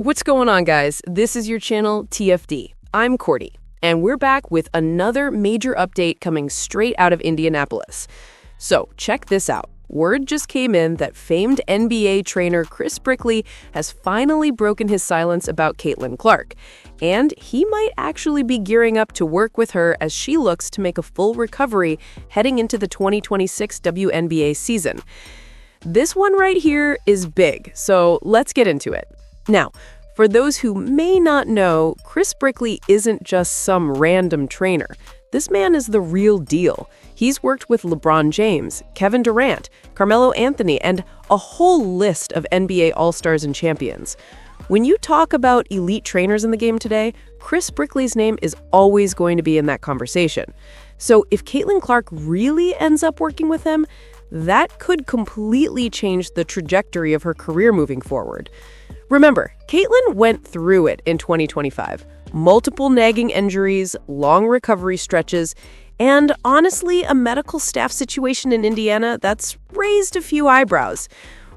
What's going on, guys? This is your channel, TFD. I'm Cordy, and we're back with another major update coming straight out of Indianapolis. So, check this out. Word just came in that famed NBA trainer Chris Brickley has finally broken his silence about Caitlin Clark, and he might actually be gearing up to work with her as she looks to make a full recovery heading into the 2026 WNBA season. This one right here is big, so let's get into it. Now, for those who may not know, Chris Brickley isn't just some random trainer. This man is the real deal. He's worked with LeBron James, Kevin Durant, Carmelo Anthony, and a whole list of NBA All-Stars and champions. When you talk about elite trainers in the game today, Chris Brickley's name is always going to be in that conversation. So if Caitlin Clark really ends up working with him, that could completely change the trajectory of her career moving forward. Remember, Caitlin went through it in 2025. Multiple nagging injuries, long recovery stretches, and honestly, a medical staff situation in Indiana that's raised a few eyebrows.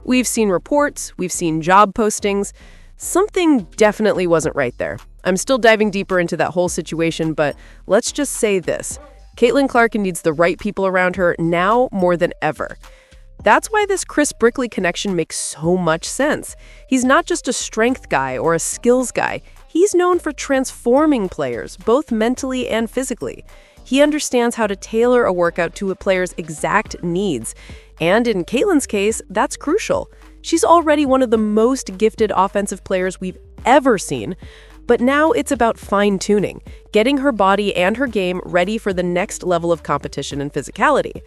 We've seen reports, we've seen job postings. Something definitely wasn't right there. I'm still diving deeper into that whole situation, but let's just say this. Caitlin Clark needs the right people around her now more than ever. That's why this Chris Brickley connection makes so much sense. He's not just a strength guy or a skills guy. He's known for transforming players, both mentally and physically. He understands how to tailor a workout to a player's exact needs. And in Caitlin's case, that's crucial. She's already one of the most gifted offensive players we've ever seen. But now it's about fine-tuning, getting her body and her game ready for the next level of competition and physicality.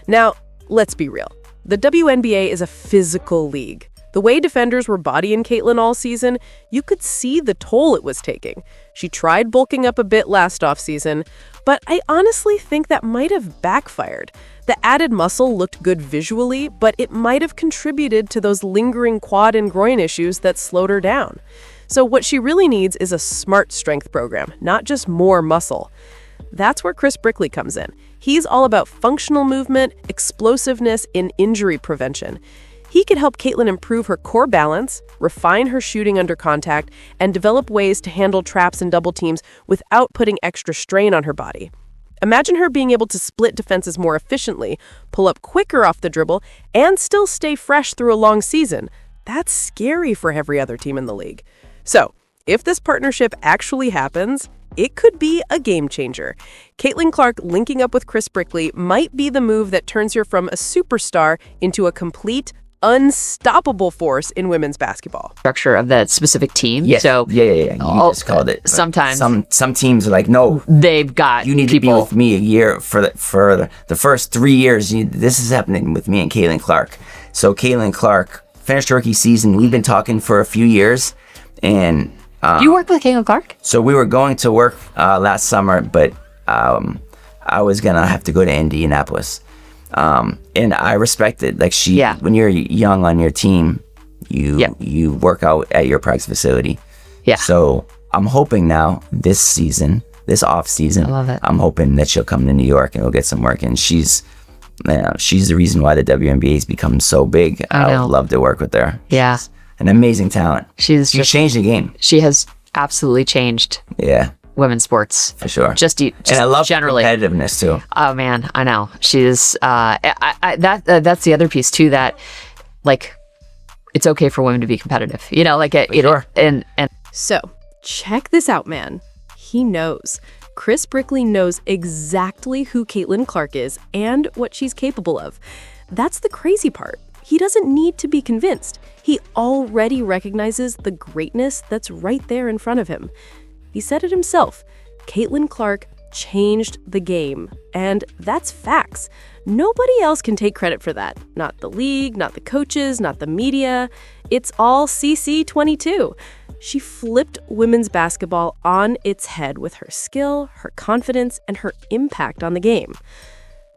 Now, let's be real. The WNBA is a physical league. The way defenders were bodying Caitlin all season, you could see the toll it was taking. She tried bulking up a bit last offseason, but I honestly think that might have backfired. The added muscle looked good visually, but it might have contributed to those lingering quad and groin issues that slowed her down. So what she really needs is a smart strength program, not just more muscle. That's where Chris Brickley comes in. He's all about functional movement, explosiveness, and injury prevention. He can help Caitlin improve her core balance, refine her shooting under contact, and develop ways to handle traps and double teams without putting extra strain on her body. Imagine her being able to split defenses more efficiently, pull up quicker off the dribble, and still stay fresh through a long season. That's scary for every other team in the league. So, if this partnership actually happens, it could be a game changer. Caitlin Clark linking up with Chris Brickley might be the move that turns her from a superstar into a complete, unstoppable force in women's basketball. Structure of that specific team. Yes. So yeah. You just called it. Sometimes some teams are like, no, they've got you need people. to be with me a year for the first 3 years. This is happening with me and Caitlin Clark. So Caitlin Clark finished her rookie season. We've been talking for a few years, and You worked with Caitlin Clark? so we were going to work last summer, but I was gonna have to go to Indianapolis. And I respect it. Like when you're young on your team, you work out at your practice facility. Yeah. So I'm hoping now this off season, I love it. I'm hoping that she'll come to New York and we'll get some work. And she's the reason why the WNBA has become so big. I would love to work with her. Yeah. She's an amazing talent. She changed the game. She has absolutely changed. Yeah. Women's sports For sure. Just and I love generally competitiveness too. Oh man, I know. She's that's the other piece too, that like it's okay for women to be competitive. You know, like Sure. and So, check this out, man. He knows. Chris Brickley knows exactly who Caitlin Clark is and what she's capable of. That's the crazy part. He doesn't need to be convinced. He already recognizes the greatness that's right there in front of him. He said it himself. Caitlin Clark changed the game, and that's facts. Nobody else can take credit for that. Not the league, not the coaches, not the media. It's all CC22. She flipped women's basketball on its head with her skill, her confidence, and her impact on the game.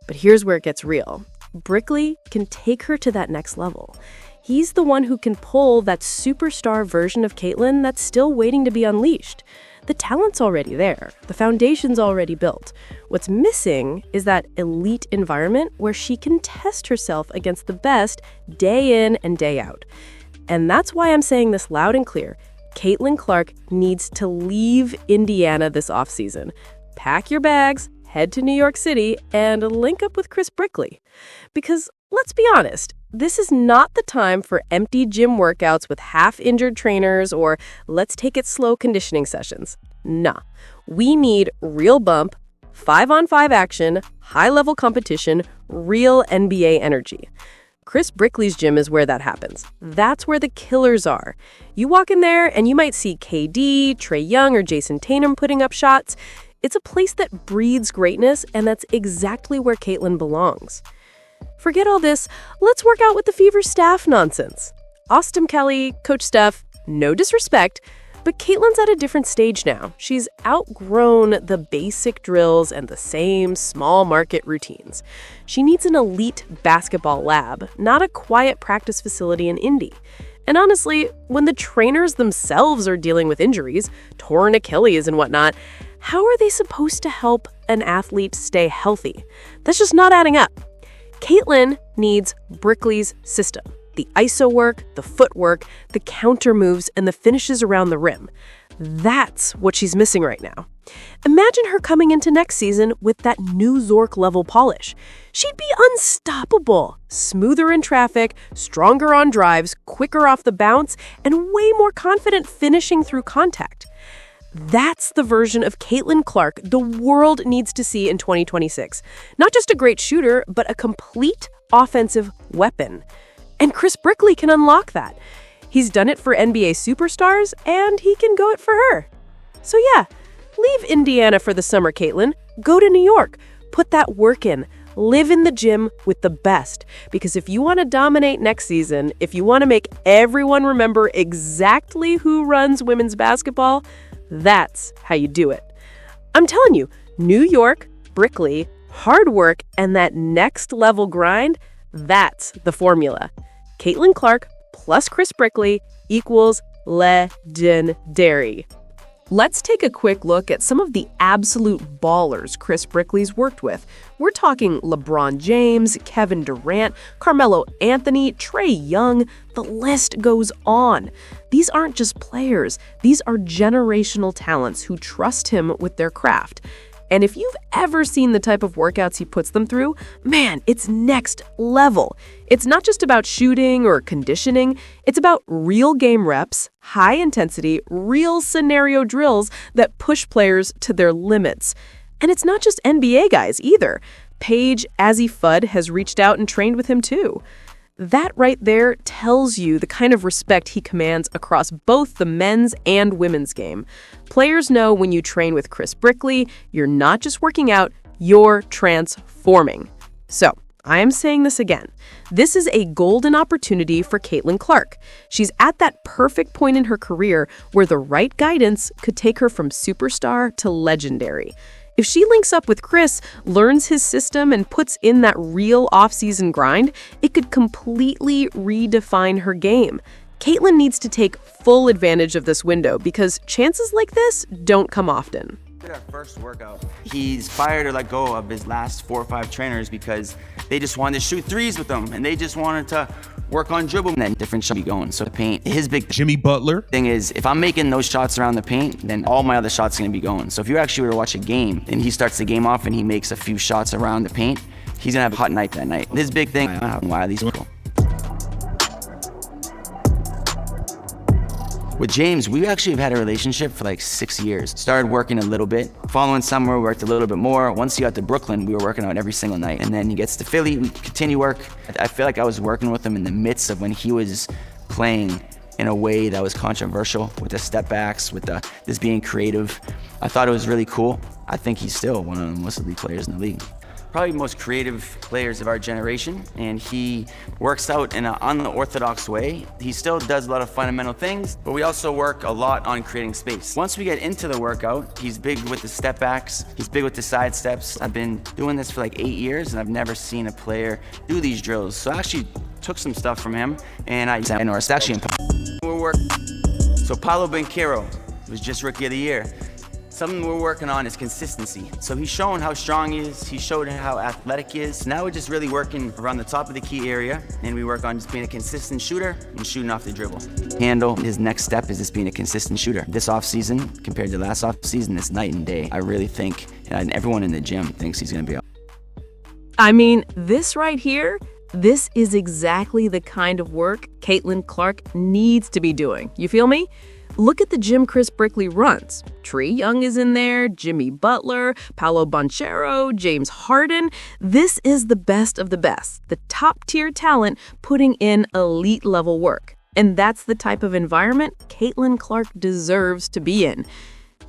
But here's where it gets real. Brickley can take her to that next level. He's the one who can pull that superstar version of Caitlin that's still waiting to be unleashed. The talent's already there. The foundation's already built. What's missing is that elite environment where she can test herself against the best day in and day out. And that's why I'm saying this loud and clear. Caitlin Clark needs to leave Indiana this offseason. Pack your bags, head to New York City, and link up with Chris Brickley. Because, let's be honest, this is not the time for empty gym workouts with half-injured trainers or let's take it slow conditioning sessions. Nah, we need real bump, 5-on-5 action, high-level competition, real NBA energy. Chris Brickley's gym is where that happens. That's where the killers are. You walk in there and you might see KD, Trae Young, or Jason Tatum putting up shots. It's a place that breeds greatness, and that's exactly where Caitlin belongs. Forget all this. Let's work out with the Fever staff nonsense. Austin Kelly, Coach Steph, no disrespect, but Caitlin's at a different stage now. She's outgrown the basic drills and the same small market routines. She needs an elite basketball lab, not a quiet practice facility in Indy. And honestly, when the trainers themselves are dealing with injuries, torn Achilles and whatnot, how are they supposed to help an athlete stay healthy? That's just not adding up. Caitlin needs Brickley's system. The ISO work, the footwork, the counter moves, and the finishes around the rim. That's what she's missing right now. Imagine her coming into next season with that new Zork-level polish. She'd be unstoppable, smoother in traffic, stronger on drives, quicker off the bounce, and way more confident finishing through contact. That's the version of Caitlin Clark the world needs to see in 2026. Not just a great shooter, but a complete offensive weapon. And Chris Brickley can unlock that. He's done it for NBA superstars, and he can go it for her. So yeah, leave Indiana for the summer, Caitlin. Go to New York. Put that work in. Live in the gym with the best. Because if you want to dominate next season, if you want to make everyone remember exactly who runs women's basketball, that's how you do it. I'm telling you, New York, Brickley, hard work, and that next level grind, that's the formula. Caitlin Clark plus Chris Brickley equals legendary. Let's take a quick look at some of the absolute ballers Chris Brickley's worked with. We're talking LeBron James, Kevin Durant, Carmelo Anthony, Trae Young. The list goes on. These aren't just players. These are generational talents who trust him with their craft. And if you've ever seen the type of workouts he puts them through, man, it's next level. It's not just about shooting or conditioning. It's about real game reps, high intensity, real scenario drills that push players to their limits. And it's not just NBA guys either. Paige Azzy Fudd has reached out and trained with him too. That right there tells you the kind of respect he commands across both the men's and women's game. Players know when you train with Chris Brickley, you're not just working out, you're transforming. So, I am saying this again. This is a golden opportunity for Caitlin Clark. She's at that perfect point in her career where the right guidance could take her from superstar to legendary. If she links up with Chris, learns his system, and puts in that real off-season grind, it could completely redefine her game. Caitlin needs to take full advantage of this window because chances like this don't come often. Our first workout, he's fired or let go of his last 4 or 5 trainers because they just wanted to shoot threes with him and they just wanted to work on dribble and then different shots be going. So the paint, his big Jimmy Butler thing is if I'm making those shots around the paint, then all my other shots are gonna be going. So if you actually were to watch a game and he starts the game off and he makes a few shots around the paint, he's gonna have a hot night that night. His big thing, why are these people? With James, we actually have had a relationship for like 6 years. Started working a little bit. Following summer, we worked a little bit more. Once he got to Brooklyn, we were working out every single night. And then he gets to Philly, we continue work. I feel like I was working with him in the midst of when he was playing in a way that was controversial, with the step backs, with this being creative. I thought it was really cool. I think he's still one of the most elite players in the league. Probably the most creative players of our generation, and he works out in an unorthodox way. He still does a lot of fundamental things, but we also work a lot on creating space. Once we get into the workout, he's big with the step backs, he's big with the side steps. I've been doing this for like 8 years, and I've never seen a player do these drills. So I actually took some stuff from him, and it's actually in. So Paolo Banchero was just Rookie of the Year. Something we're working on is consistency. So he's shown how strong he is, he showed how athletic he is. Now we're just really working around the top of the key area, and we work on just being a consistent shooter and shooting off the dribble. Handle, his next step is just being a consistent shooter. This offseason, compared to last offseason, it's night and day. I really think, and everyone in the gym thinks he's gonna be able. I mean, this right here, this is exactly the kind of work Caitlin Clark needs to be doing. You feel me? Look at the gym Chris Brickley runs. Trae Young is in there, Jimmy Butler, Paolo Banchero, James Harden. This is the best of the best, the top-tier talent putting in elite-level work. And that's the type of environment Caitlin Clark deserves to be in.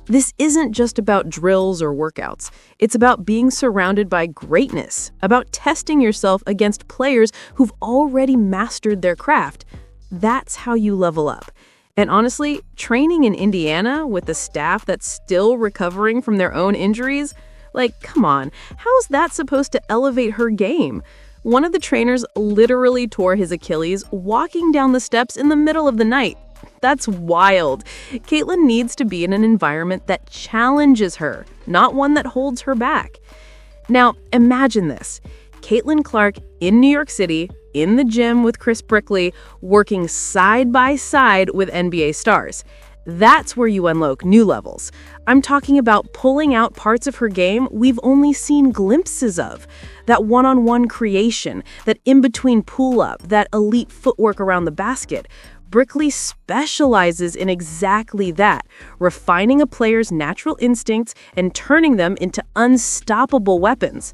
This isn't just about drills or workouts. It's about being surrounded by greatness, about testing yourself against players who've already mastered their craft. That's how you level up. And honestly, training in Indiana with a staff that's still recovering from their own injuries, like, come on, how's that supposed to elevate her game? One of the trainers literally tore his Achilles walking down the steps in the middle of the night. That's wild. Caitlin needs to be in an environment that challenges her, not one that holds her back. Now, imagine this. Caitlin Clark in New York City, in the gym with Chris Brickley, working side by side with NBA stars. That's where you unlock new levels. I'm talking about pulling out parts of her game we've only seen glimpses of. That one-on-one creation, that in-between pull-up, that elite footwork around the basket. Brickley specializes in exactly that, refining a player's natural instincts and turning them into unstoppable weapons.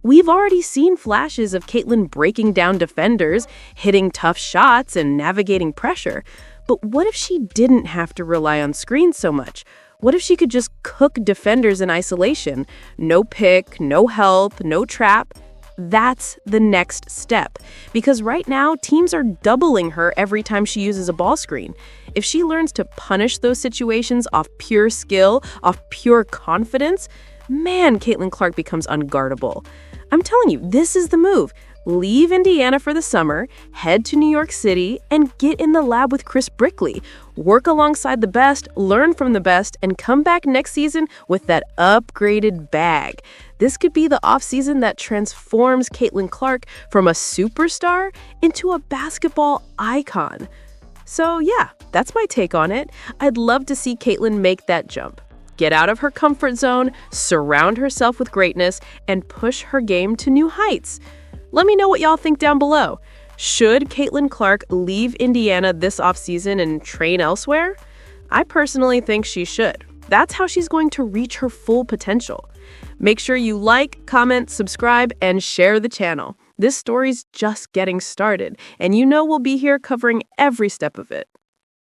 We've already seen flashes of Caitlin breaking down defenders, hitting tough shots, and navigating pressure. But what if she didn't have to rely on screens so much? What if she could just cook defenders in isolation? No pick, no help, no trap. That's the next step. Because right now, teams are doubling her every time she uses a ball screen. If she learns to punish those situations off pure skill, off pure confidence, man, Caitlin Clark becomes unguardable. I'm telling you, this is the move. Leave Indiana for the summer, head to New York City, and get in the lab with Chris Brickley. Work alongside the best, learn from the best, and come back next season with that upgraded bag. This could be the offseason that transforms Caitlin Clark from a superstar into a basketball icon. So yeah, that's my take on it. I'd love to see Caitlin make that jump. Get out of her comfort zone, surround herself with greatness, and push her game to new heights. Let me know what y'all think down below. Should Caitlin Clark leave Indiana this offseason and train elsewhere? I personally think she should. That's how she's going to reach her full potential. Make sure you like, comment, subscribe, and share the channel. This story's just getting started, and you know we'll be here covering every step of it.